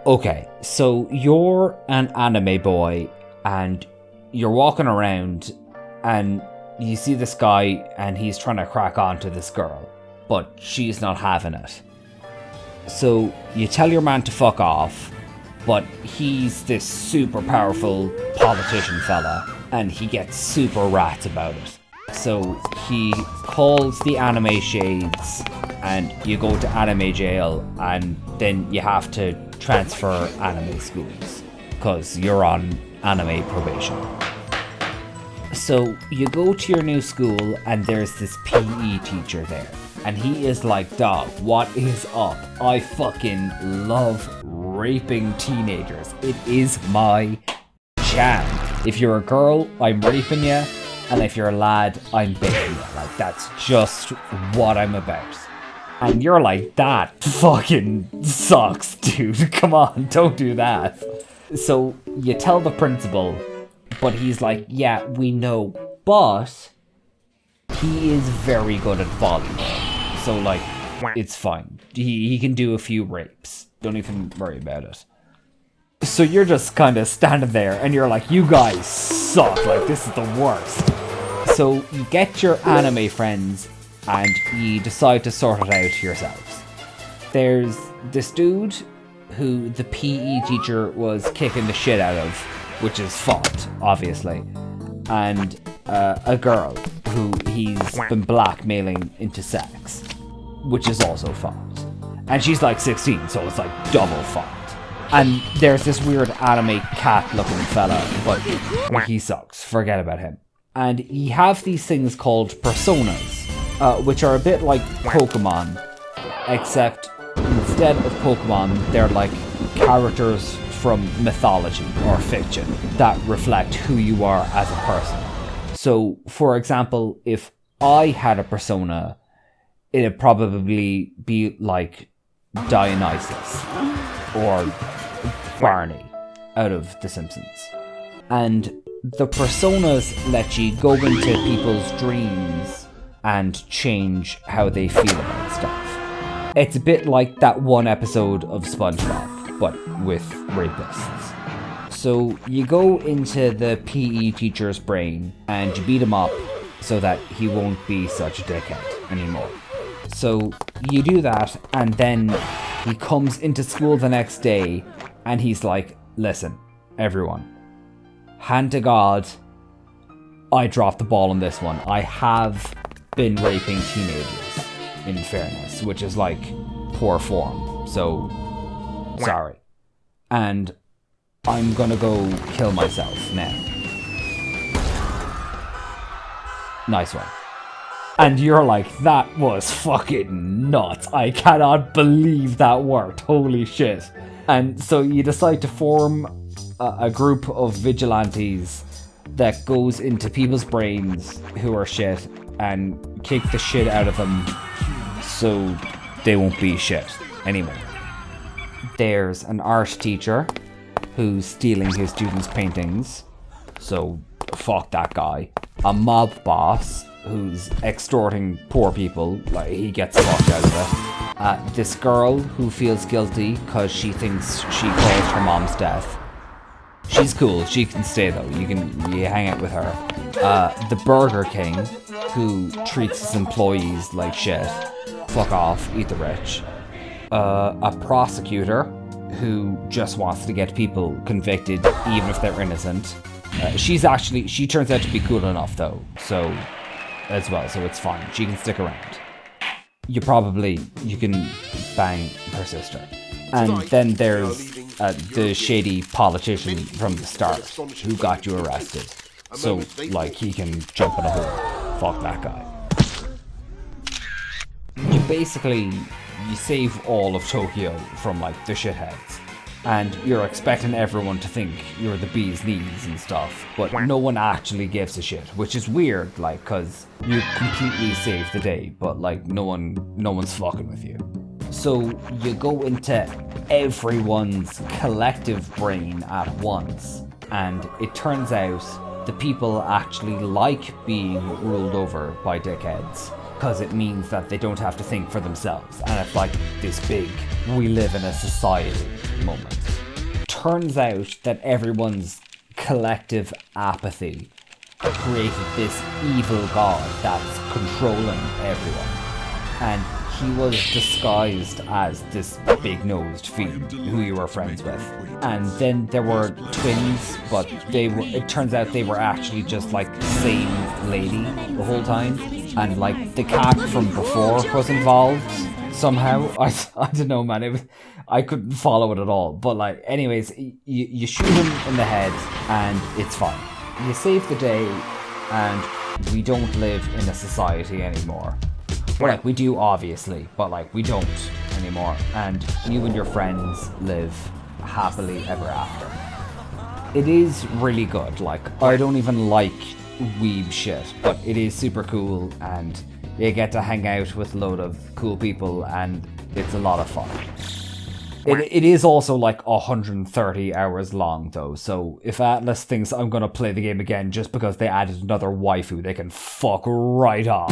Okay, so you're an anime boy and you're walking around and you see this guy and he's trying to crack on to this girl, but she's not having it. So you tell your man to fuck off, but he's this super powerful politician fella and he gets super rats about it. So he calls the anime shades and you go to anime jail and then you have to transfer anime schools because you're on anime probation. So you go to your new school and there's this PE teacher there and he is like, dog, what is up? I fucking love raping teenagers. It is my jam. If you're a girl, I'm raping you, and if you're a lad, I'm baiting you. Like, that's just what I'm about. And you're like, that fucking sucks, dude. Come on, don't do that. So you tell the principal, but he's like, yeah, we know, but he is very good at volleyball. So, like, it's fine. He can do a few rapes. Don't even worry about it. So you're just kind of standing there and you're like, you guys suck. Like, this is the worst. So you get your anime friends and you decide to sort it out yourselves. There's this dude who the PE teacher was kicking the shit out of, which is fault, obviously. And a girl who he's been blackmailing into sex, which is also fault. And she's like 16, so it's like double fault. And there's this weird anime cat-looking fella, but he sucks. Forget about him. And you have these things called personas, which are a bit like Pokemon, except instead of Pokemon, they're like characters from mythology or fiction that reflect who you are as a person. So, for example, if I had a persona, it'd probably be like Dionysus or Barney out of The Simpsons. And the personas let you go into people's dreams and change how they feel about stuff. It's a bit like that one episode of SpongeBob, but with rapists. So you go into the PE teacher's brain and you beat him up so that he won't be such a dickhead anymore. So you do that, and then he comes into school the next day and he's like, listen, everyone, hand to God, I dropped the ball on this one. I have been raping teenagers, in fairness, which is like poor form. So, sorry. And I'm gonna go kill myself now. Nice one. And you're like, that was fucking nuts. I cannot believe that worked. Holy shit. And so you decide to form a group of vigilantes that goes into people's brains who are shit and kick the shit out of them so they won't be shit anymore. There's an art teacher who's stealing his students' paintings, so fuck that guy. A mob boss who's extorting poor people, like he gets fucked out of it. This girl who feels guilty because she thinks she caused her mom's death. She's cool, she can stay though, you hang out with her. The Burger King, who treats his employees like shit. Fuck off, eat the rich. A prosecutor who just wants to get people convicted even if they're innocent. She turns out to be cool enough though, so as well, so it's fine. She can stick around. You can bang her sister. And then there's the shady politician from the start who got you arrested. So, like, he can jump in a hole. Fuck that guy. You save all of Tokyo from, like, the shitheads. And you're expecting everyone to think you're the bee's knees and stuff, but no one actually gives a shit, which is weird, like, cause you completely save the day, but like no one's fucking with you. So you go into everyone's collective brain at once, and it turns out the people actually like being ruled over by dickheads, because it means that they don't have to think for themselves, and it's like this big we live in a society moment. turns out that everyone's collective apathy created this evil god that's controlling everyone. And he was disguised as this big-nosed fiend who you were friends with. And then there were twins, but it turns out they were actually just like the same lady the whole time. And like the cat from before was involved somehow. I don't know, man. I couldn't follow it at all. But like, anyways, you shoot him in the head and it's fine. You save the day and we don't live in a society anymore. Well, like, we do, obviously, but, like, we don't anymore. And you and your friends live happily ever after. It is really good. Like, I don't even like weeb shit, but it is super cool, and you get to hang out with a load of cool people, and it's a lot of fun. It is also, like, 130 hours long, though, so if Atlas thinks I'm gonna play the game again just because they added another waifu, they can fuck right off.